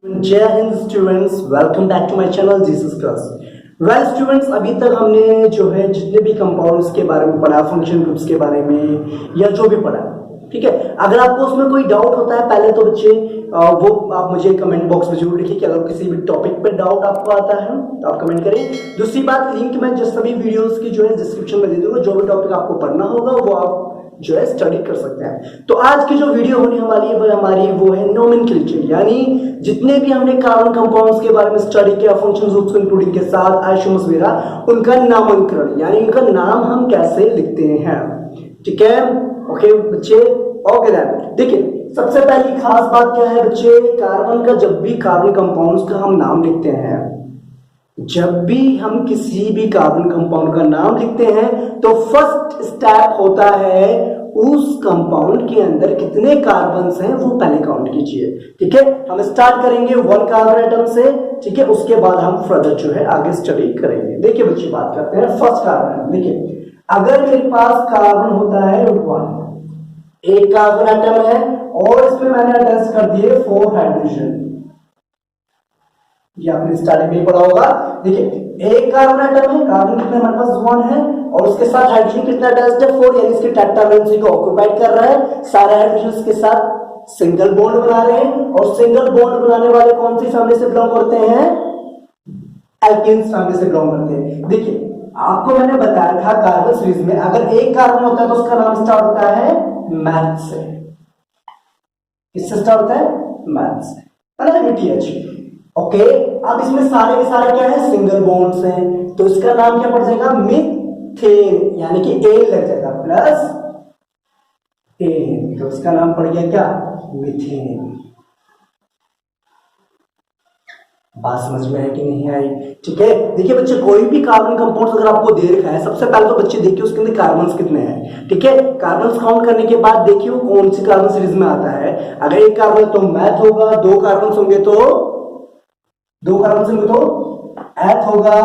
जय Hind students, welcome back to my channel Jesus class. Well students, अभी तक हमने जो है जितने भी कंपाउंड्स के बारे में पढ़ा, फंक्शन ग्रुप्स के बारे में या जो भी पढ़ा, ठीक है। अगर आपको उसमें कोई डाउट होता है, पहले तो बच्चे वो आप मुझे कमेंट बॉक्स में जरूर लिखिए कि अगर किसी भी टॉपिक पे डाउट आपको आता है तो आप कमेंट करें। दूसरी बात, लिंक मैं जिस सभी वीडियोस की जो है डिस्क्रिप्शन में दे दूंगा, जो भी टॉपिक आपको पढ़ना होगा वो आप जो है स्टडी कर सकते हैं। तो आज की जो वीडियो होने वाली है वो है नोमेनक्लेचर, यानी जितने भी हमने कार्बन कंपाउंड्स के बारे में स्टडी किया, फंक्शन ग्रुप्स इंक्लूडिंग के साथ आइसोमर्स वगैरह, उनका नामकरण यानी उनका नाम हम कैसे लिखते हैं, ठीक है। ओके बच्चे, ओके दैन देखिए, सबसे पहली खास बात क्या है बच्चे, कार्बन का जब भी कार्बन कंपाउंड्स का हम नाम लिखते हैं, जब भी हम किसी भी कार्बन कंपाउंड का नाम लिखते हैं तो फर्स्ट स्टेप होता है उस कंपाउंड के अंदर कितने कार्बन्स हैं वो पहले काउंट कीजिए, ठीक है। हम स्टार्ट करेंगे 1 कार्बन एटम से, ठीक है। उसके बाद हम फर्दर जो है आगे स्टडी करेंगे। देखिए बच्चे, बात करते हैं फर्स्ट कार्बन। देखिए, अगर मेरे पास कार्बन होता है 1, एक कार्बन एटम है और इसमें मैंने अटैच कर दिए 4 हाइड्रोजन, ये आपने स्टार्टिंग में पढ़ा होगा। देखिए, एक कार्बन एटम है, कार्बन कितने हमारे पास 1 है और उसके साथ हाइड्रोजन कितना अटैच्ड है 4, यानी इसके टेट्रावेलेंसी को ऑक्युपाइड कर रहा है। सारे हाइड्रोजन के साथ सिंगल बॉन्ड बना रहे हैं और सिंगल बॉन्ड बनाने वाले कौन सी फैमिली से बिलोंग करते हैं? एल्केन्स फैमिली से बिलोंग करते हैं। देखिए, आपको मैंने बताया था कार्बन सीरीज में अगर एक कार्बन होता है तो उसका नाम स्टार्ट होता है मैथ से। किससे स्टार्ट होता है? मैथ से, है ना, MTH। ओके, अब इसमें सारे के सारे क्या है? सिंगल बॉन्ड्स हैं, तो इसका नाम क्या पड़ जाएगा? मीथेन, यानी कि एन लग जाएगा प्लस एन, तो इसका नाम पड़ गया क्या? मीथेन। बात समझ में है कि नहीं आई? ठीक है। देखिए बच्चे, कोई भी कार्बन कंपाउंड अगर आपको दे रखा है, सबसे पहले तो बच्चे देखिए उसके अंदर कार्बन्स कितने हैं, ठीक है। कार्बन्स काउंट करने के बाद देखिए वो कौन सी कार्बन सीरीज में आता है। अगर एक कार्बन तो मैथ होगा, 2 कार्बन होंगे तो एथ होगा,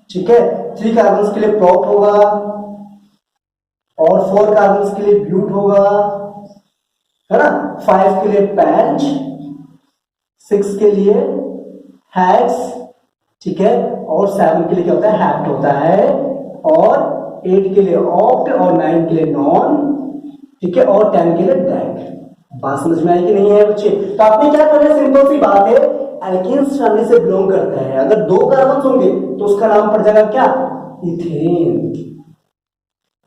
ठीक है। 3 कार्बन के लिए प्रोप होगा और 4 कार्बन के लिए ब्यूट होगा, है ना। 5 के लिए पेंट, 6 के लिए हेक्स, ठीक है, और 7 के लिए क्या होता है? हेप्ट होता है, और 8 के लिए ऑक्ट, और 9 के लिए नॉन, ठीक है, और 10 के लिए डेक। बात समझ में आई कि नहीं है बच्चे? तो आपने क्या करना है, सिंपल सी बात है, एल्केन्स फैमिली से बिलोंग करता है। अगर 2 कार्बन होंगे तो उसका नाम पड़ जाएगा क्या? इथेन।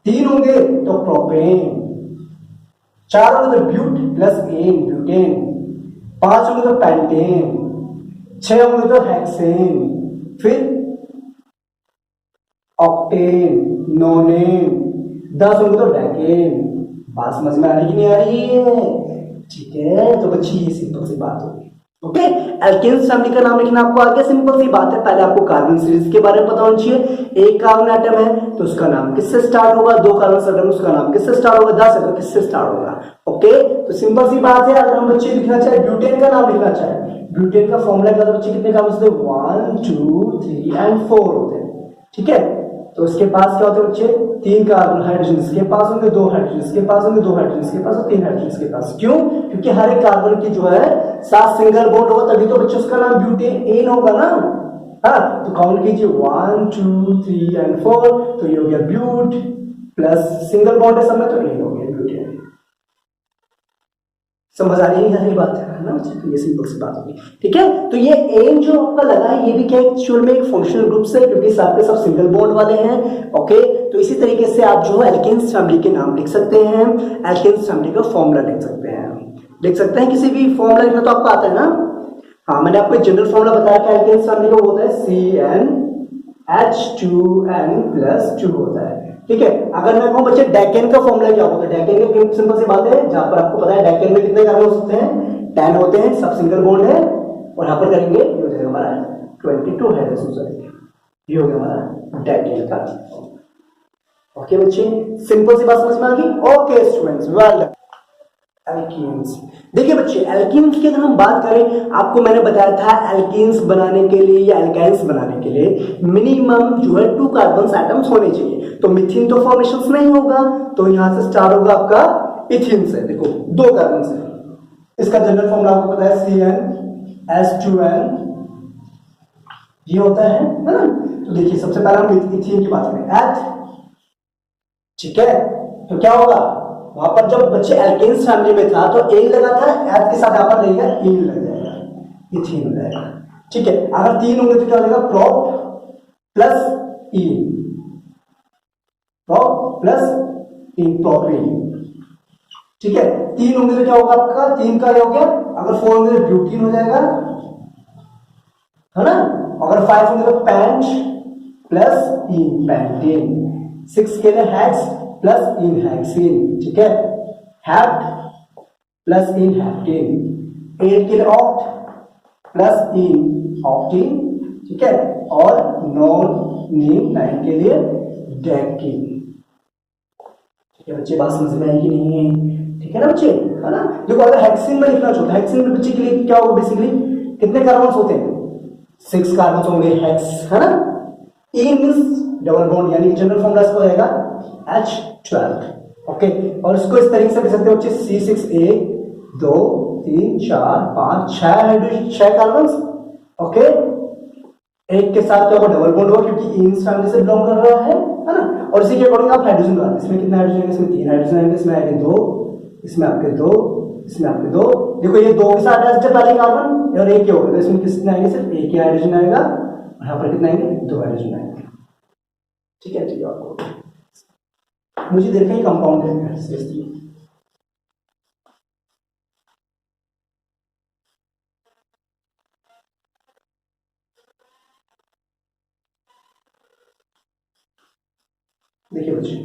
3 होंगे तो प्रोपेन, 4 होंगे तो ब्यूट प्लस एन, ब्यूटेन, 5 होंगे तो पेंटेन, 6 होंगे तो हेक्सेन, फिर ऑक्टेन, नोनेन, 10 होंगे तो डेकेन। बात समझ में आ रही कि नहीं आ रही है? ठीक है, तो बच्ची ये सिंपल सी बात होगी। ओके, एल्केन्स फैमिली का नाम लिखना आपको आ गया। सिंपल सी बात है, पहले आपको कार्बन सीरीज के बारे में पता होना चाहिए। एक कार्बन एटम है तो उसका नाम किससे स्टार्ट होगा? 2 कार्बन एटम, उसका नाम किससे स्टार्ट होगा? 10 है तो किससे स्टार्ट होगा? ओके, तो सिंपल सी बात है। अगर हम बच्चे लिखना चाहे, ब्यूटेन का नाम लिखना चाहे, ब्यूटेन का फॉर्मूला क्या होता है बच्चे? कितने कार्बन होते हैं? 1 2 3 एंड 4 होते हैं, ठीक है। तो उसके पास क्या होते हैं बच्चे? 3 कार्बन हाइड्रोजन इसके पास होंगे, 2 हाइड्रोजन इसके पास होंगे, 2 हाइड्रोजन इसके पास और 3 हाइड्रोजन इसके पास। क्यों? क्योंकि हर एक कार्बन की जो है 7 सिंगल बॉन्ड होगा, तभी तो बच्चे उसका नाम ब्यूटेन एन होगा ना। हाँ, तो काउंट कीजिए 1 2 3 एंड 4, तो ये हो गया ब्यूट प्लस सिंगल बॉन्ड है सब में, तो एन हो गया ब्यूटेन। समझ आ रही है बात, है ना? तो ये सिंपल सी बात होगी, ठीक है। तो ये एन जो आपका लगा है, ये भी क्या एक्चुअल में एक फंक्शनल ग्रुप से, क्योंकि सब के सब सिंगल बॉन्ड वाले हैं। ओके, तो इसी तरीके से आप जो है एल्केन्स फैमिली के नाम लिख सकते हैं, एल्केन्स फैमिली का फॉर्मूला लिख सकते हैं। लिख सकते हैं किसी भी फॉर्मूला लिखना तो आपको आता है ना? हाँ, मैंने आपको एक जनरल फॉर्मूला बताया कि एल्केन्स फैमिली का होता है CnH2n+2 होता है, ठीक है। अगर मैं कहूं बच्चे डेकेन का फॉर्मूला क्या होता है? डेकेन का सिंपल सी बात है, जहां पर आपको पता है डेकेन में कितने कार्बन हो सकते हैं? 10 होते हैं, सब सिंगल बॉन्ड है, और यहां पर करेंगे ये हो जाएगा हमारा 22 हाइड्रोजन, ये हो गया हमारा डेकेन का। ओके बच्चे, सिंपल सी बात समझ में आ गई? Okay students, well done. Alkenes, देखिए बच्चे, एल्कीन्स की अगर हम बात करें, आपको मैंने बताया था एल्कीन्स बनाने के लिए या एल्काइंस बनाने के लिए मिनिमम जो है 2 कार्बन एटम्स होने चाहिए। तो मिथीन तो फॉर्मेशन नहीं होगा, तो यहां से स्टार्ट होगा आपका इथीन से। देखो 2 कार्बन से, इसका जनरल फॉर्मूला आपको पता है CN H2N ये होता है ना। तो देखिए सबसे पहले हम इथीन की बात करें, H, ठीक है। तो क्या होगा वहां पर जब बच्चे एल्केन्स फैमिली में था तो एन लगा था, H के साथ यहां पर रहेगा इन लग जाएगा, इथीन हो जाएगा, ठीक है। अगर 3 होंगे तो क्या हो जाएगा, प्रोप प्लस इन, प्रोप प्लस इन, प्रोपीन, ठीक है। 3 होंगे तो क्या होगा आपका, 3 का हो गया, अगर 4 होंगे तो ब्यूटीन हो जाएगा, है ना। अगर 5 होंगे तो पेंट प्लस इन, पेंटेन। 6 के लिए हेक्स प्लस इन, हेक्सीन, ठीक है। हेप्ट प्लस इन, हेप्टेन। 8 के लिए ऑक्ट प्लस इन, ऑक्टीन, ठीक है। और नॉन नीम 9 के लिए डेकिन, ठीक है बच्चे। बात समझ में आई कि नहीं है, ठीक है ना बच्चे, है ना। देखो अगर हेक्सीन में लिखना चाहते हैं, हेक्सीन में बच्चे के लिए क्या होगा, बेसिकली कितने कार्बन होते हैं, 6 कार्बन होंगे, हेक्स, है ना। इन मींस डबल बॉन्ड, यानी जनरल फॉर्मूला इसका हो जाएगा H12, ओके। और इसको इस तरीके से लिख सकते हो बच्चे, C6A 2 3 4 5 6 कार्बन, ओके। एक के साथ क्या होगा, डबल बॉन्ड होगा क्योंकि इन फैमिली से बिलोंग कर रहा है ना। और इसी के अकॉर्डिंग आप हाइड्रोजन लगाते हैं, इसमें कितने हाइड्रोजन आएंगे, इसमें 3 हाइड्रोजन आएंगे, इसमें आएंगे 2, इसमें आपके 2, इसमें आपके 2। देखो ये 2 के साथ अटैच है पहले कार्बन, और एक ही होगा, तो इसमें कितने आएंगे, सिर्फ एक ही हाइड्रोजन आएगा, और यहाँ पर कितने आएंगे, 2 हाइड्रोजन आएंगे, ठीक है। ठीक है, आपको मुझे देर का ही कंपाउंड है इसलिए। देखिए बच्चे,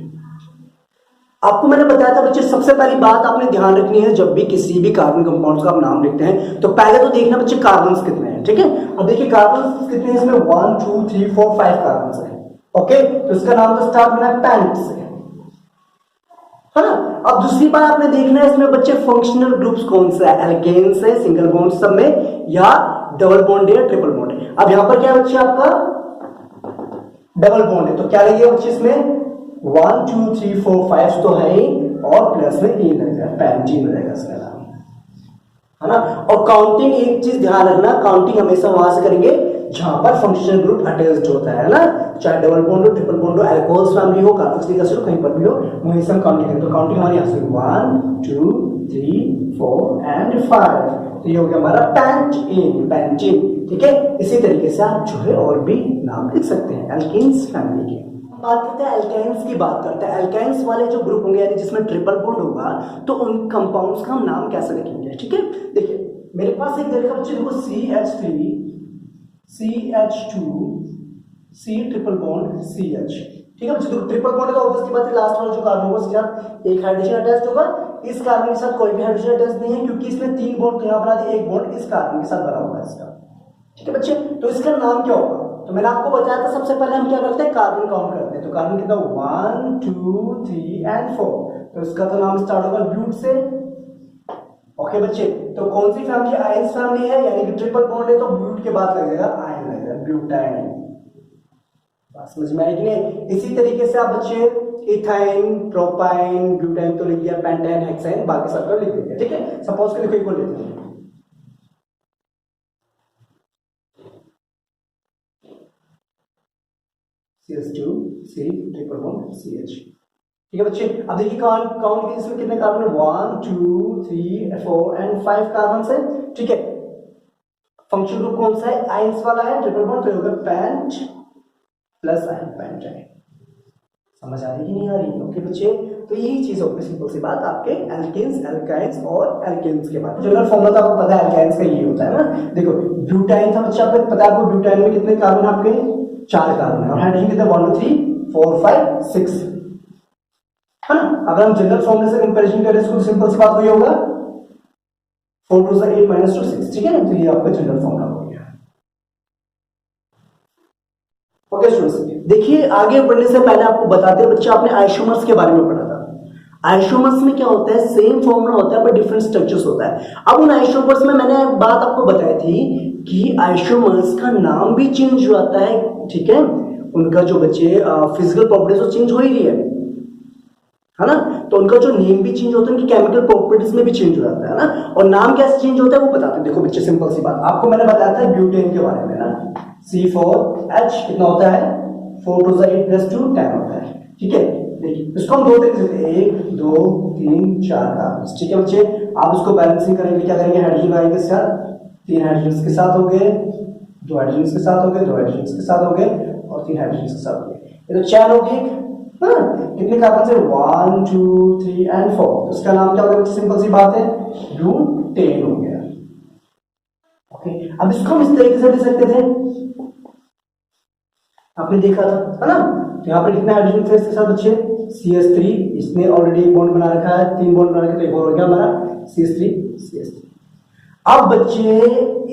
आपको मैंने बताया था बच्चे, सबसे पहली बात आपने ध्यान रखनी है, जब भी किसी भी कार्बन कंपाउंड्स का आप नाम लिखते हैं तो पहले तो देखना बच्चे कार्बन्स कितने हैं, ठीक है। अब देखिए कार्बन्स कितने हैं इसमें, 1 2 3 4 5 कार्बन्स हैं, ओके। तो इसका नाम तो स्टार्ट होना है पेंट से, है ना। अब दूसरी बात आपने देखना है इसमें बच्चे फंक्शनल ग्रुप्स कौन सा है, एल्केन्स है, सिंगल बॉन्ड सब में, या डबल बॉन्ड है, ट्रिपल बॉन्ड है। अब यहां पर क्या है बच्चे, आपका डबल बॉन्ड है, तो क्या लगेगा बच्चे इसमें 1 2 3 4 5 तो है ही, और प्लस में इन लग जाएगा, पेंटीन हो जाएगा इसका नाम, है ना। और काउंटिंग एक चीज ध्यान रखना, काउंटिंग हमेशा वहां से करेंगे जहां पर फंक्शनल ग्रुप अटैच्ड होता है ना, चाहे डबल बॉन्ड हो, ट्रिपल बॉन्ड हो, अल्कोहल्स फैमिली हो, कार्बोक्सिलिक एसिड हो, कहीं पर भी हो, वहीं से हम काउंटिंग करेंगे। तो काउंटिंग हमारी यहां से 1 2 3 4 एंड 5, तो ये हो गया हमारा पेंटीन, पेंटीन, ठीक है। इसी तरीके से आप जो है और भी नाम लिख सकते हैं एल्केन्स फैमिली के। बात करते हैं एल्काइंस की, बात करते हैं एल्काइंस वाले जो ग्रुप होंगे, यानी जिसमें ट्रिपल बॉन्ड होगा, तो उन कंपाउंड्स का हम नाम कैसे लिखेंगे, ठीक है। देखिए मेरे पास एक देखा बच्चे, देखो CH3 CH2 C triple bond CH, ठीक है बच्चे। देखो ट्रिपल बॉन्ड है तो ऑब्वियस की बात है, लास्ट वाला जो कार्बन होगा उसके साथ एक हाइड्रोजन अटैच होगा, इस कार्बन के साथ कोई भी हाइड्रोजन अटैच नहीं है क्योंकि इसमें 3 बॉन्ड, तो यहां पर एक बॉन्ड इस कार्बन के साथ बना हुआ है इसका, ठीक है बच्चे। तो इसका नाम क्या होगा, तो मैंने आपको बताया था सबसे पहले हम क्या करते हैं, कार्बन काउंट करते हैं। तो कार्बन कितना, 1 2 3 एंड 4, तो इसका तो नाम स्टार्ट होगा ब्यूट से, ओके बच्चे। तो कौन सी फैमिली, आयंस फैमिली है, यानी कि ट्रिपल बॉन्ड है, तो ब्यूट के बाद लग जाएगा आयन, लग जाएगा ब्यूटाइन। बात समझ में आई कि नहीं। इसी तरीके से आप बच्चे इथाइन, प्रोपाइन, ब्यूटाइन तो लिख दिया, पेंटाइन, हेक्साइन, बाकी सबका लिख देंगे, ठीक है। सपोज के लिखो, लेते हैं CH2 C triple bond CH, ठीक है बच्चे। अब देखिए काउंट की, इसमें कितने कार्बन है, 1 2 3 4 एंड 5 कार्बन है, ठीक है। फंक्शनल ग्रुप कौन सा है, आयंस वाला है, ट्रिपल बॉन्ड, तो होगा पेंट प्लस आयन, पेंटाइन। समझ आ रही कि नहीं आ रही, ओके बच्चे। तो यही चीज होगी, सिंपल सी बात, आपके एल्केन्स, एल्काइंस और एल्केन्स के बाद जनरल फॉर्मूला तो आपको पता है, एल्काइंस का ये होता है ना। देखो ब्यूटाइन था बच्चा, आपको पता है, आपको ब्यूटाइन में कितने कार्बन आपके, 4 कार्बन है, और हाइड्रोजन कितने, 1 2 3 4 5 6, है ना। अगर हम जनरल फॉर्मूले से कंपैरिजन करें इसको, सिंपल सी बात वही होगा, 4 2 8 -2 6, ठीक है ना। तो ये आपका जनरल फॉर्मूला हो गया, ओके स्टूडेंट्स। देखिए आगे बढ़ने से पहले आपको बताते हैं बच्चे, आपने आइसोमर्स के बारे में पढ़ा था। आइसोमर्स में क्या होता है, सेम फॉर्मूला होता है पर डिफरेंट स्ट्रक्चर्स होता है। अब उन आइसोमर्स में मैंने बात आपको बताई थी कि आइसोमर्स का नाम भी चेंज हो जाता है, ठीक है। उनका जो बच्चे फिजिकल प्रॉपर्टीज वो चेंज हो ही रही है ना। तो उनका जो नेम भी चेंज होता है, उनकी केमिकल प्रॉपर्टीज में भी चेंज हो जाता है ना। और नाम कैसे चेंज होता है वो बताते हैं। देखो बच्चे सिंपल सी बात, आपको मैंने बताया था ब्यूटेन के बारे में ना, C4H कितना होता है, 4 to the 8+2 10 होता है। ठीक है, देखिए इसको हम दो तरीके से 1 2 3 4 कार्बन। ठीक है बच्चे, आप इसको बैलेंसिंग करेंगे, क्या करेंगे, हाइड्रोजन आएंगे के साथ, 3 हाइड्रोजन के साथ हो गए, 2 हाइड्रोजन के साथ हो गए, 2 हाइड्रोजन के साथ हो गए और 3 हाइड्रोजन के साथ हो गए। ये तो चैन हो गई। हाँ, कितने कार्बन से, 1 2 3 and 4। तो इसका नाम क्या हो गया बच्चे, सिंपल सी बात है, ब्यूटेन हो गया। ओके, अब इसको हम इस तरीके से लिख सकते थे, आपने देखा था है ना। तो यहाँ पर कितने हाइड्रोजन थे इसके साथ बच्चे, CH3, इसने ऑलरेडी बॉन्ड बना रखा है, 3 बॉन्ड बना रखे, तो एक और हो गया हमारा CH3 CH3। अब बच्चे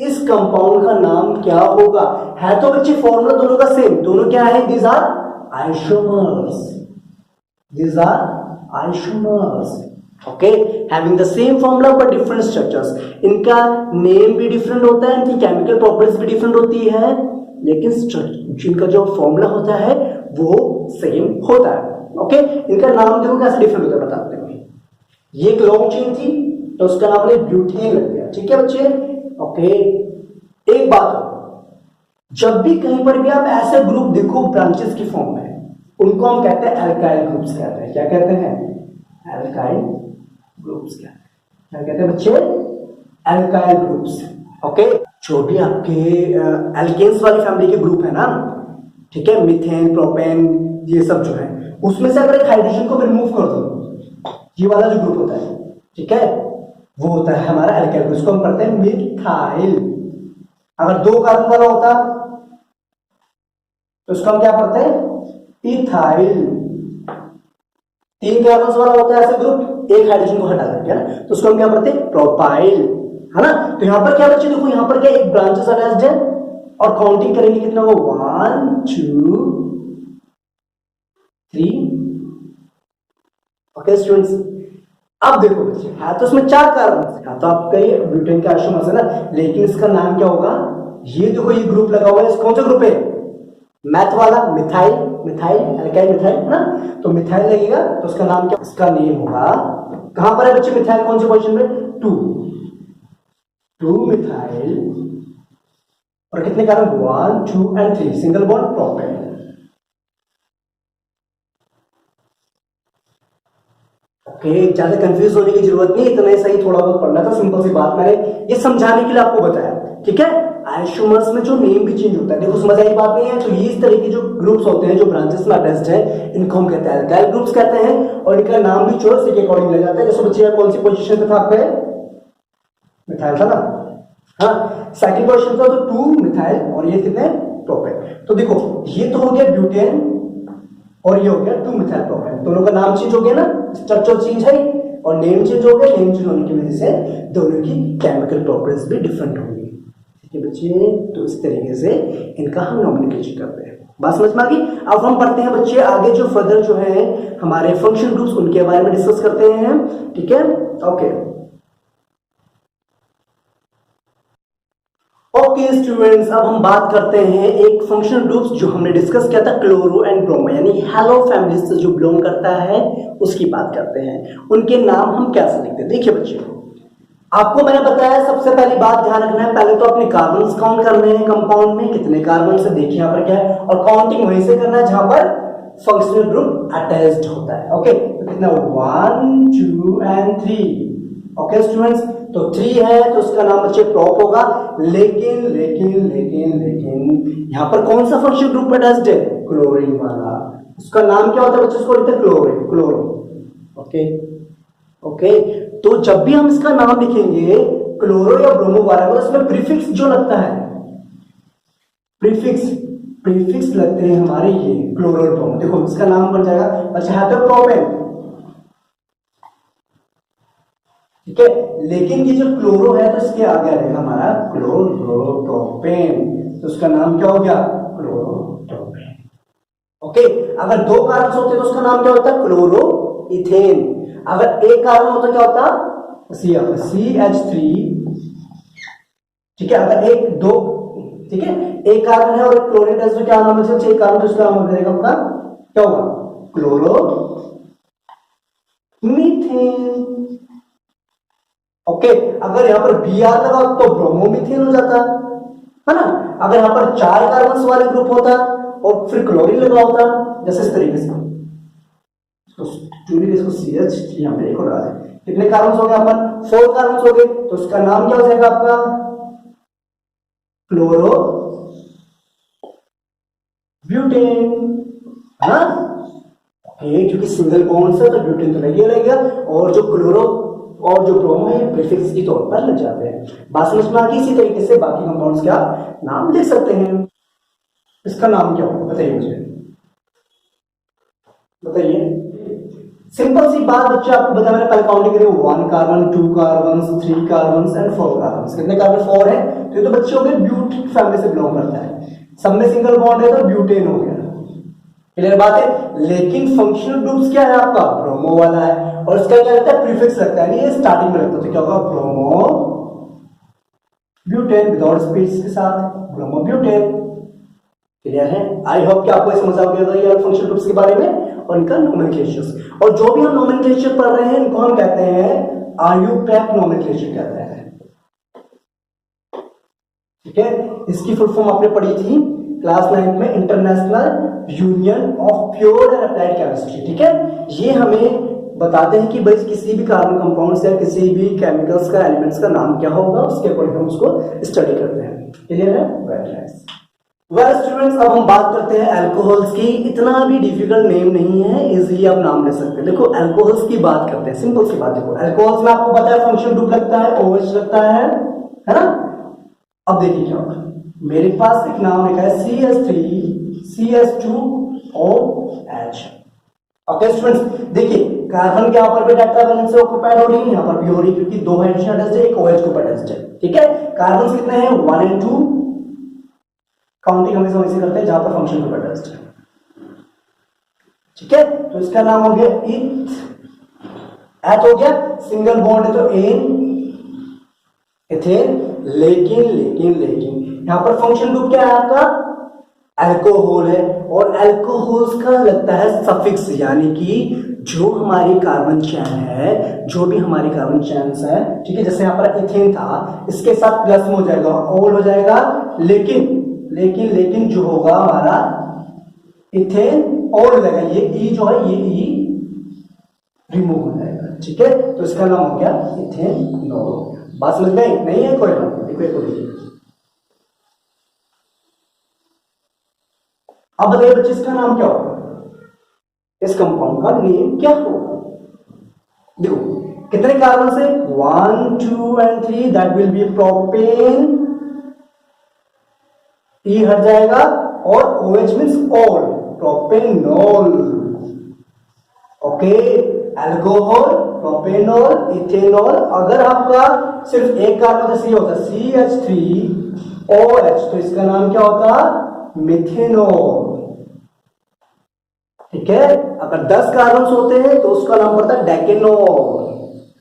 इस कंपाउंड का नाम क्या होगा, है तो बच्चे फॉर्मूला दोनों का सेम, दोनों क्या है, these are isomers, these are isomers. Okay, having the same formula but different structures. इनका नेम भी डिफरेंट होता है, इनकी केमिकल प्रॉपर्टीज भी डिफरेंट होती है, लेकिन इनका जो फॉर्मूला होता है वो सेम होता है। ओके, इनका नाम देखो कैसे डिफरेंट होता है, बताते हैं। ये एक लॉन्ग चेन थी तो उसका नाम ब्यूटेन लग गया। ठीक है बच्चे, ओके। एक बात हो, जब भी कहीं पर भी आप ऐसे ग्रुप देखो ब्रांचेस की फॉर्म में, उनको हम कहते हैं एल्काइल ग्रुप्स कहते हैं। क्या कहते हैं, एल्काइल ग्रुप्स कहते हैं। क्या कहते हैं बच्चे, एल्काइल ग्रुप्स। ओके, जो भी आपके एल्केन्स वाली फैमिली के ग्रुप है ना, ठीक है, मीथेन, प्रोपेन, ये सब जो है, उसमें से अगर एक हाइड्रोजन को रिमूव कर दो, ये वाला जो ग्रुप होता है, ठीक है, वो होता है हमारा एल्काइल ग्रुप, इसको हम करते हैं मिथाइल। अगर 2 कार्बन वाला होता तो उसको हम क्या करते हैं, इथाइल। 3 कार्बन वाला होता है ऐसे ग्रुप, एक हाइड्रोजन को हटा करके ना, तो उसको हम क्या करते हैं, प्रोपाइल, है ना। तो यहां पर क्या बच्चे, देखो यहां पर क्या एक ब्रांचेस अटैच्ड है और काउंटिंग करेंगे कितना हो, 1 2 3। ओके स्टूडेंट्स, अब देखो बच्चे, है तो इसमें 4 कार्बन है, तो आपका ये ब्यूटेन का आइसोमर्स है ना, लेकिन इसका नाम क्या होगा, ये देखो ये ग्रुप लगा हुआ है, कौन सा ग्रुप है, मैथ वाला, मिथाइल, मिथाइल एल्काइल मिथाइल, है ना। तो मिथाइल लगेगा तो उसका नाम क्या, इसका नेम होगा, कहां पर है बच्चे मिथाइल, कौन से पोजीशन में, 2 मिथाइल। और कितने carbon, 1 2 and 3, single bond propane. Okay, ज्यादा कंफ्यूज होने की जरूरत नहीं, इतना ही सही थोड़ा बहुत पढ़ना था, सिंपल सी बात मैंने ये समझाने के लिए आपको बताया। ठीक है, आइसोमर्स में जो नेम भी चेंज होता है, देखो समझ आई बात नहीं है। तो ये इस तरह के जो ग्रुप्स होते हैं जो ब्रांचेस में अटैच्ड है, इनको हम कहते हैं एल्काइल ग्रुप्स कहते हैं, और इनका नाम भी चॉइस के अकॉर्डिंग लिया जाता है। जैसे बच्चे कौन सी पोजीशन पे था आपके, मिथाइल था ना, हाँ, सेकंड पोजीशन था, तो 2 मिथाइल और ये कितने, प्रोपेन। तो देखो ये तो हो गया ब्यूटेन और ये हो गया 2 मिथाइल प्रोपेन, दोनों का नाम चेंज हो गया ना, स्ट्रक्चर चेंज है और नेम चेंज हो गया। नेम चेंज होने की वजह से दोनों की केमिकल प्रॉपर्टीज भी डिफरेंट होंगी। ठीक है बच्चे, तो इस तरीके से इनका हम नॉमिनिकेशन करते हैं। बात समझ में आ गई। अब हम पढ़ते हैं बच्चे आगे, जो फर्दर जो है हमारे फंक्शन ग्रुप्स, उनके बारे में डिस्कस करते हैं। ठीक है, ओके ओके स्टूडेंट्स, अब हम बात करते हैं एक फंक्शनल ग्रुप्स जो हमने डिस्कस किया था, क्लोरो एंड ब्रोमो, यानी हैलो फैमिली से जो बिलोंग करता है उसकी बात करते हैं। उनके नाम हम कैसे लिखते हैं, देखिए बच्चे, आपको मैंने बताया सबसे पहली बात ध्यान रखना है, पहले तो अपने कार्बन काउंट करने हैं कंपाउंड में, कितने कार्बन से, देखिए यहाँ पर क्या है, और काउंटिंग वहीं से करना है जहां पर फंक्शनल ग्रुप अटैच्ड होता है। ओके, तो कितना, 1 2 and 3। ओके स्टूडेंट्स, तो 3 है तो उसका नाम बच्चे प्रोप होगा, लेकिन लेकिन लेकिन लेकिन यहां पर कौन सा फंक्शनल ग्रुप अटैच्ड है, क्लोरीन वाला, उसका नाम क्या होता है बच्चे, उसको लिखते हैं क्लोरीन, क्लोरो। ओके ओके, तो जब भी हम इसका नाम लिखेंगे क्लोरो या ब्रोमो वाला, तो इसमें प्रीफिक्स जो लगता है, प्रीफिक्स लगते हैं हमारे ये क्लोरो और ब्रोमो। देखो इसका नाम बन जाएगा, अच्छा है तो प्रोपेन, ठीक है, लेकिन ये जो क्लोरो है तो इसके आगे आएगा हमारा क्लोरोप्रोपेन, तो उसका नाम क्या हो गया, क्लोरोप्रोपेन। ओके, अगर 2 कार्बन होते तो उसका नाम क्या होता है, क्लोरो इथेन। अगर एक कार्बन होता क्या होता, CH3। ठीक है, अगर 1 2, ठीक है, एक कार्बन है और एक क्लोरीन है, तो क्या नाम है, एक कार्बन, तो उसका नाम हो जाएगा आपका क्या होगा, क्लोरो मीथेन। ओके, अगर यहां पर Br लगा तो ब्रोमोमीथेन हो जाता है ना। अगर यहां पर 4 कार्बन वाले ग्रुप होता और फिर क्लोरीन लगा होता, जैसे इस तरीके से, तो इसको CH3 यहां पे एक और आ जाए, कितने कार्बन हो गए अपन? 4 कार्बन हो गए, तो इसका नाम क्या हो जाएगा आपका? क्लोरो ब्यूटेन, है ना। क्योंकि सिंगल बॉन्ड से तो ब्यूटेन तो लगे लगेगा, और जो क्लोरो और जो ब्रोमो है प्रीफिक्स के तौर पर लग जाते हैं। बात समझ में आ गई? इसी तरीके से बाकी कंपाउंड्स का नाम लिख सकते हैं। इसका नाम क्या होगा बताइए मुझे, बताइए। सिंपल सी बात बच्चे, आपको बताया मैंने पहले काउंटिंग करी, 1 carbon, 2 carbon, 3 carbon and 4 carbon. कितने कार्बन? 4 है, तो ये तो बच्चे हो गए ब्यूट फैमिली से बिलोंग करता है। सब में सिंगल बॉन्ड है तो ब्यूटेन हो गया, क्लियर बात है। लेकिन फंक्शनल ग्रुप्स क्या है आपका? ब्रोमो वाला है, और इसका क्या लगता है? प्रीफिक्स लगता है, ये स्टार्टिंग में लगता है, तो क्या होगा? ब्रोमो ब्यूटेन विदाउट स्पेस के साथ, ब्रोमो ब्यूटेन। क्लियर है? आई होप कि आपको समझ आ गया ये फंक्शनल ग्रुप्स के बारे में और इनका नोमेनक्लेचर्स। और जो भी हम नोमेनक्लेचर पढ़ रहे हैं इनको हम कहते हैं आयुपैक नोमेनक्लेचर कहते हैं, ठीक है। इसकी फुल फॉर्म आपने पढ़ी थी क्लास 9 में, international union of pure and applied chemistry, ठीक है। ये हमें बताते हैं कि भाई किसी भी कार्बन कंपाउंड्स या किसी भी केमिकल्स का, एलिमेंट्स का नाम क्या होगा, उसके अकॉर्डिंग हम उसको स्टडी करते हैं। क्लियर है? Very nice. वेल स्टूडेंट्स, अब हम बात करते हैं अल्कोहल्स की। इतना भी डिफिकल्ट नेम नहीं है, इजीली आप नाम ले सकते हैं। देखो अल्कोहल्स की बात करते हैं, सिंपल सी बात। देखो अल्कोहल्स में आपको पता है फंक्शनल ग्रुप लगता है OH लगता है ना। अब देखिए क्या होगा, मेरे पास एक नाम लिखा है CH3CH2OH। ओके स्टूडेंट्स, देखिए कार्बन के यहाँ पर भी टेट्रा वैलेंस से ऑक्यूपाइड हो रही है, यहाँ पर भी हो रही है, क्योंकि 2 हाइड्रोजन अटैच्ड है, एक OH को अटैच्ड है, ठीक है। कार्बन कितने हैं? 1 और 2। काउंटिंग हमेशा वैसे करते हैं जहां पर फंक्शन ग्रुप अटैच्ड है, ठीक है। तो इसका नाम हो गया इथ, एथ हो गया, सिंगल बॉन्ड है तो एन, इथेन। लेकिन यहां पर फंक्शन ग्रुप क्या है आपका? अल्कोहल है, और अल्कोहल्स का लगता है सफिक्स, यानी कि जो हमारी कार्बन चैन है, जो भी हमारी कार्बन चैन्स है, ठीक है। जैसे यहां पर इथेन था, इसके साथ प्लस में हो जाएगा, ऑल हो जाएगा, लेकिन जो होगा हमारा इथेन और हो जाएगा, ये ई जो है ये ई रिमूव हो जाएगा, ठीक है। तो इसका नाम हो गया इथेनॉल। बात समझ में नहीं है? कोई बात नहीं, देखिए अब बताइए बच्चे इसका नाम क्या होगा? इस कंपाउंड का नेम क्या होगा? देखो कितने कार्बन से? 1 2 and 3, that will be propane, E हट जाएगा, और OH means ol, propanol. Okay, alcohol, propanol, ethanol. अगर आपका सिर्फ एक कार्बन से होता CH3OH, तो इसका नाम क्या होता? मिथेनॉल, ठीक है। अगर 10 कार्बन होते हैं तो उसका नाम पड़ता है डेकेनॉल।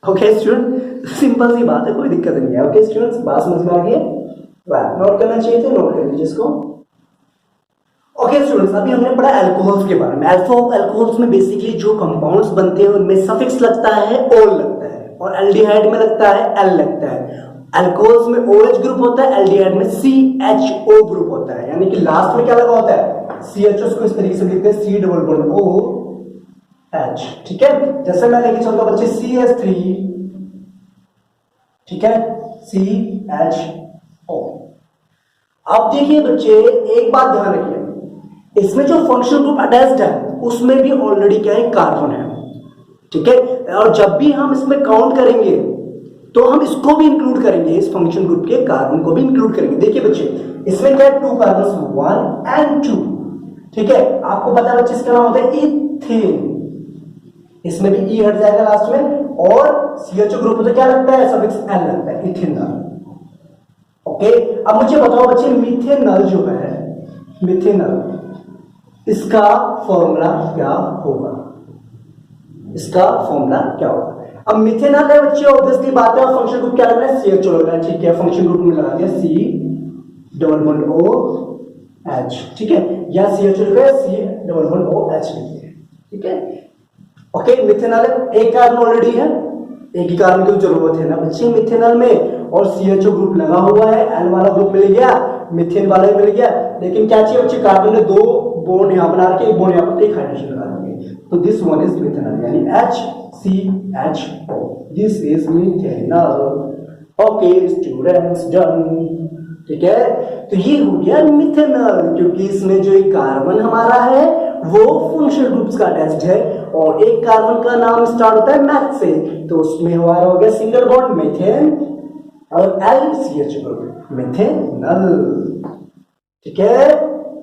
ओके स्टूडेंट, सिंपल सी बात है, कोई दिक्कत नहीं है। ओके स्टूडेंट्स, बात समझ में आ गई? नोट करना चाहिए थे, नोट कर लीजिए इसको। ओके स्टूडेंट्स, अभी हमने पढ़ा अल्कोहल्स के बारे में। अल्कोहल्स में बेसिकली जो कंपाउंड्स बनते हैं उनमें सफिक्स लगता है, ओल लगता है, और एल्डिहाइड में लगता है एल लगता है। अल्कोहल्स में OH ग्रुप होता है, एल्डिहाइड में CHO ग्रुप होता है, यानी कि लास्ट में क्या लगा होता है? CHO को इस तरीके से लिखते हैं C++OH, ठीक है। जैसे मैं लेके चलता हूं बच्चे CH3, ठीक है, CHO। अब देखिए बच्चे एक बात ध्यान रखिए, इसमें जो फंक्शनल ग्रुप अटैच्ड है उसमें भी ऑलरेडी क्या है? कार्बन है, ठीक है। और जब भी हम इसमें काउंट करेंगे तो हम इसको भी इंक्लूड करेंगे, इस फंक्शन ग्रुप के कार्बन को भी इंक्लूड करेंगे। देखिए बच्चे इसमें क्या है? 2 कार्बन, 1 और 2, ठीक है। आपको पता है बच्चे इसका नाम होता है इथेन, इसमें भी ई हट जाएगा लास्ट में, और CHO ग्रुप तो क्या लगता है? सफिक्स एल लगता है, इथेनॉल। ओके, अब मुझे बताओ बच्चे मिथेनॉल जो है, मिथेनॉल, इसका फॉर्मूला क्या होगा? इसका फॉर्मूला क्या होगा? अब मिथेनॉल है बच्चे, ऑब्वियसली बात है, और फंक्शन ग्रुप क्या लग रहा है? CHO लग रहा है, ठीक है। फंक्शन ग्रुप में लगा दिया C++OH, ठीक है, या CHO लिखा है C++OH लिखिए, ठीक है। ओके, मिथेनॉल एक कार्बन ऑलरेडी है, एक ही कार्बन की जरूरत है ना बच्चे मिथेनॉल में, और CHO ग्रुप लगा हुआ है, L वाला ग्रुप मिल गया, मीथेन वाला भी मिल गया, लेकिन क्या चाहिए बच्चे, कार्बन ने 2 बॉन्ड यहाँ बना के एक बॉन्ड यहाँ पर, एक हाइड्रोजन लगा देंगे, तो दिस वन इज मिथेनॉल, यानी HCHO, this is methanol. Okay students, done. ठीक है, तो ये हो गया मिथेनॉल, क्योंकि इसमें जो एक कार्बन हमारा है वो फंक्शनल ग्रुप्स का अटैच्ड है, और एक कार्बन का नाम स्टार्ट होता है मैथ से, तो उसमें हमारा हो गया सिंगल बॉन्ड मीथेन, और LCH ग्रुप मिथेनॉल। ठीक है,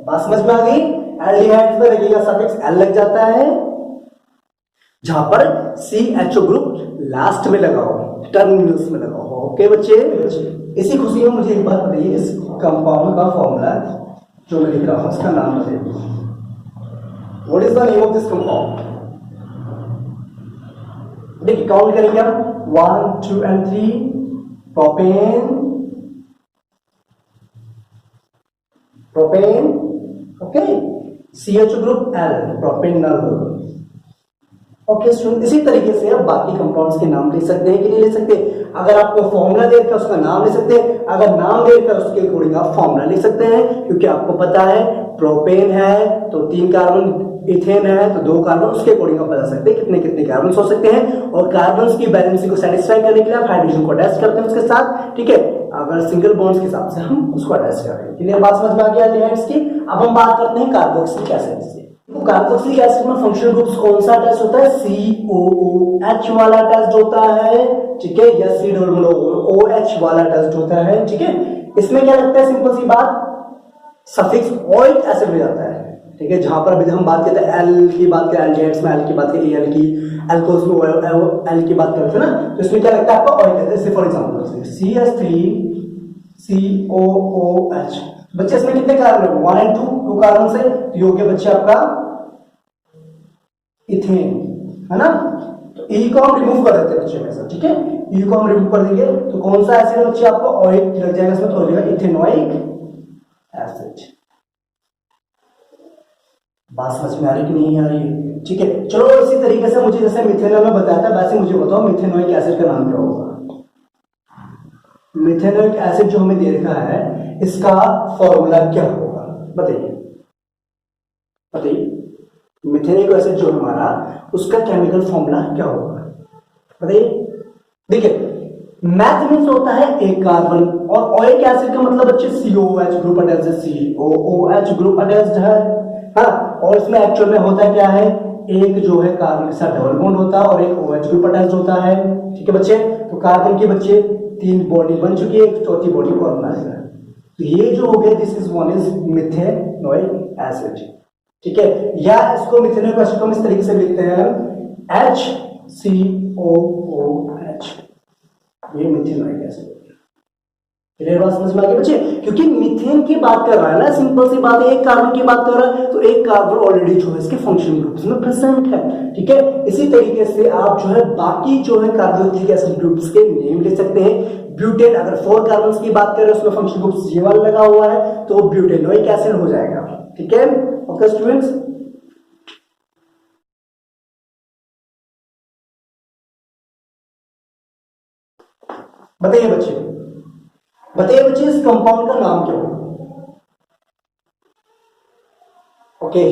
बात समझ में आ गई। एल्डिहाइड्स में लगेगा सफिक्स L लग जाता है, जहां पर CHO ग्रुप लास्ट में लगा हो, टर्मिनल्स में लगा हो। ओके बच्चे, इसी खुशी में मुझे एक बात बताइए, इस कंपाउंड का फॉर्मूला जो मैं लिख रहा हूं उसका नाम बताइए, what is the name of this compound. देखिए काउंट करेंगे हम, 1 2 and 3, propane, propane, okay, CHO group L, propanal. Okay student, इसी तरीके से आप बाकी कंपाउंड्स के नाम ले सकते हैं कि नहीं ले सकते। अगर आपको फॉर्मूला देकर उसका नाम ले सकते हैं, अगर नाम देकर उसके अकॉर्डिंग आप फॉर्मूला लिख सकते हैं, क्योंकि आपको पता है प्रोपेन है तो 3 कार्बन, इथेन है तो 2 कार्बन, उसके अकॉर्डिंग आप बता सकते हैं कितने कितने कार्बन हो सकते हैं, और कार्बन की बैलेंसिंग को सेटिस्फाई करने के लिए आप हाइड्रोजन को अटैच करते हैं उसके साथ। ठीक है, अगर सिंगल बॉन्ड्स के हिसाब से हम उसको अटैच कर रहे हैं। क्लियर, बात समझ में आ गया एल्डिहाइड्स की। अब हम बात करते हैं कार्बोक्सिलिक एसिड से। तो कार्बोक्सिलिक एसिड में फंक्शनल ग्रुप्स कौन सा अटैच होता है, COOH वाला अटैच होता है, ठीक है, या COOH वाला अटैच होता है। ठीक है, इसमें क्या लगता है, सिंपल सी बात, सफिक्स ओइक एसिड हो जाता है। ठीक है, जहां पर भी हम बात करते हैं L की बात करें, एल्डिहाइड्स में L की बात करें, Al की, अल्कोहल्स में L की बात करते हैं ना, तो इसमें क्या लगता है आपका ओइक एसिड। जैसे फॉर एग्जांपल CH3COOH, बच्चे इसमें कितने कार्बन है, 1 and 2 कार्बन से, तो ये हो गया बच्चे आपका इथेन, है ना। तो E को हम रिमूव कर देते हैं बच्चे में से। ठीक है, E को हम रिमूव कर देंगे तो कौन सा एसिड बच्चे आपको ओइक लग जाएगा इसमें, तो हो जाएगा इथेनोइक एसिड। बात समझ में आ रही कि नहीं आ रही। ठीक है, चलो इसी तरीके से मुझे जैसे मिथेनॉल में बताया था वैसे मुझे बताओ मिथेनोइक एसिड का नाम क्या होगा। मिथेनोइक एसिड जो हमें दे रखा है इसका फॉर्मूला क्या होगा, बताइए बताइए। मिथेनोइक एसिड जो हमारा, उसका केमिकल फॉर्मूला क्या होगा, बताइए। देखिए मैथ मीन्स होता है एक कार्बन, और ओइक एसिड का मतलब बच्चे COOH ग्रुप अटैच्ड है, COOH ग्रुप अटैच्ड है, हाँ। और इसमें एक्चुअल में होता क्या है, एक जो है कार्बन के साथ डबल बॉन्ड होता है और एक OH ग्रुप अटैच्ड होता है। ठीक है बच्चे, तो कार्बन के बच्चे 3 बॉडी बन चुकी है, एक चौथी बॉडी और बना है, तो ये जो हो गया this is one is methanoic acid. ठीक है, या इसको मिथेनोइक एसिड को हम इस तरीके से लिखते हैं HCOOH, ये मिथेनोइक एसिड। क्लियर बात समझ में आ गई बच्चे, क्योंकि मीथेन की बात कर रहा है ना, सिंपल सी बात है, एक कार्बन की बात कर रहा है तो एक कार्बन ऑलरेडी जो है इसके फंक्शनल ग्रुप्स में प्रेजेंट है। ठीक है, इसी तरीके से आप जो है बाकी जो है कार्बोक्सिलिक एसिड ग्रुप्स के नेम ले सकते हैं। ब्यूटेन, अगर 4 कार्बन की बात करें उसमें फंक्शनल ग्रुप ये वाला लगा हुआ है तो ब्यूटेनोइक एसिड हो जाएगा। ठीक है, ओके स्टूडेंट्स। बताइए बच्चे, बताइए बच्चे इस कंपाउंड का नाम क्या होगा। ओके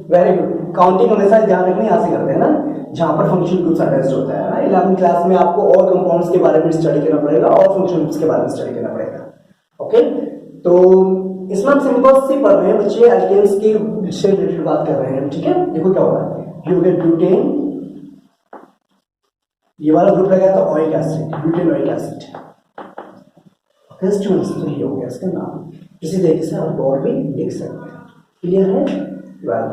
वेरी गुड, काउंटिंग हमेशा ध्यान रखना यहां से करते हैं ना, जहां पर फंक्शनल ग्रुप्स अटैच्ड होता है ना। 11वीं क्लास में आपको और कंपाउंड्स के बारे में स्टडी करना पड़ेगा और फंक्शनल ग्रुप्स के बारे में स्टडी करना पड़ेगा। ओके, तो इसमें हम सिंपल सी पढ़ रहे हैं बच्चे, एल्केन्स की से रिलेटेड बात कर रहे हैं। ठीक है, देखो क्या होगा, यू गेट ब्यूटेन, ये वाला ग्रुप लगाया तो oic acid, butanoic acid. Students, तो ये हो गया इसका नाम। इसी तरीके से आप और भी लिख सकते हैं। क्लियर है, वेल।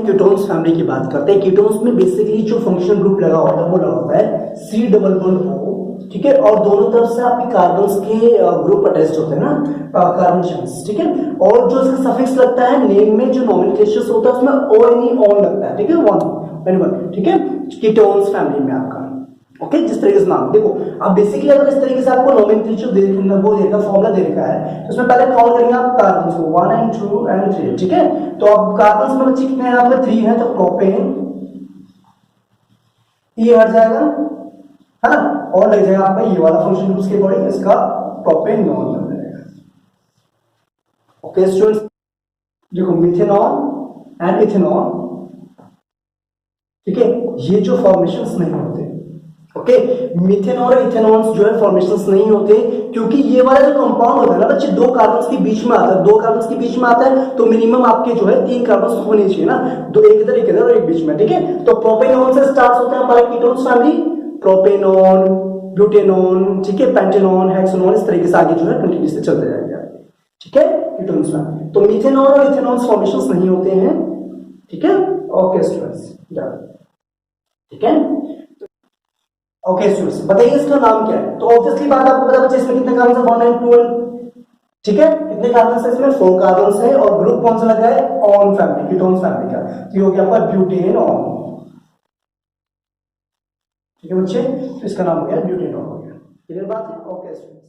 कीटोन्स फैमिली की बात करते हैं। कीटोन्स में बेसिकली जो फंक्शनल ग्रुप लगा होता है वो लगा होता है C डबल बॉन्ड O। ठीक है, और दोनों तरफ से आपके कार्बन्स के ग्रुप अटैच्ड होते हैं ना, कार्बन चेन्स। ठीक है, और जो इसका सफिक्स लगता है नेम में, जो नोमेनक्लेचर होता है उसमें ONE ऑन लगता है। ठीक है, वन। ठीक है, कीटोन्स फैमिली में आपका ओके, जिस तरीके से नाम देखो, अब बेसिकली अगर इस तरीके से आपको नोमेनक्लेचर वो देगा, फॉर्मूला दे रखा है, तो उसमें पहले काउंट करेंगे आप कार्बन को 1 and 2 and 3, ठीक है। तो अब कार्बन में बच्चे कितने हैं आपके 3 है, तो प्रोपेन ये हट जाएगा, है ना, और लग जाएगा आपका ये वाला फंक्शन ग्रुप के अकॉर्डिंग इसका प्रोपेन नॉन बन जाएगा। ओके स्टूडेंट्स, देखो मिथेनॉल एंड इथेनॉल, ठीक है, ये जो फॉर्मेशंस नहीं होते, ओके, मिथेनॉल और इथेनॉल जो है फॉर्मेशंस नहीं होते, क्योंकि ये वाला जो कंपाउंड होता है ना बच्चे, दो कार्बन्स के बीच में आता है, दो कार्बन्स के बीच में आता है, तो मिनिमम आपके जो है 3 कार्बन्स होने चाहिए ना, दो, एक इधर और एक बीच में, ठीक है। तो प्रोपेनॉन से स्टार्ट होता है हमारा कीटोन्स फैमिली, प्रोपेनॉन, ब्यूटेनॉन, ठीक है, पेंटेनॉन, हेक्सेनॉन, इस तरीके से आगे जो है कंटिन्यूसली चलते जाएंगे, ठीक है, कीटोन्स में। तो मिथेनॉल और इथेनॉल फॉर्मेशंस नहीं होते हैं, ठीक है। ओके स्टूडेंट्स, ठीक है। ओके स्टूडेंट्स, बताइए इसका नाम क्या है। तो ऑब्वियसली बात आपको पता बच्चे, इसमें कितने कार्बन है, 1 and 2, ठीक है, कितने कार्बन है इसमें, 4 कार्बन है, और ग्रुप कौन सा लगा है, ऑन फैमिली, कीटोन्स फैमिली का, तो ये हो गया आपका ब्यूटेनॉन, ठीक है बच्चे, तो इसका नाम हो गया ब्यूटेनॉन हो गया, क्लियर बात है। Okay student.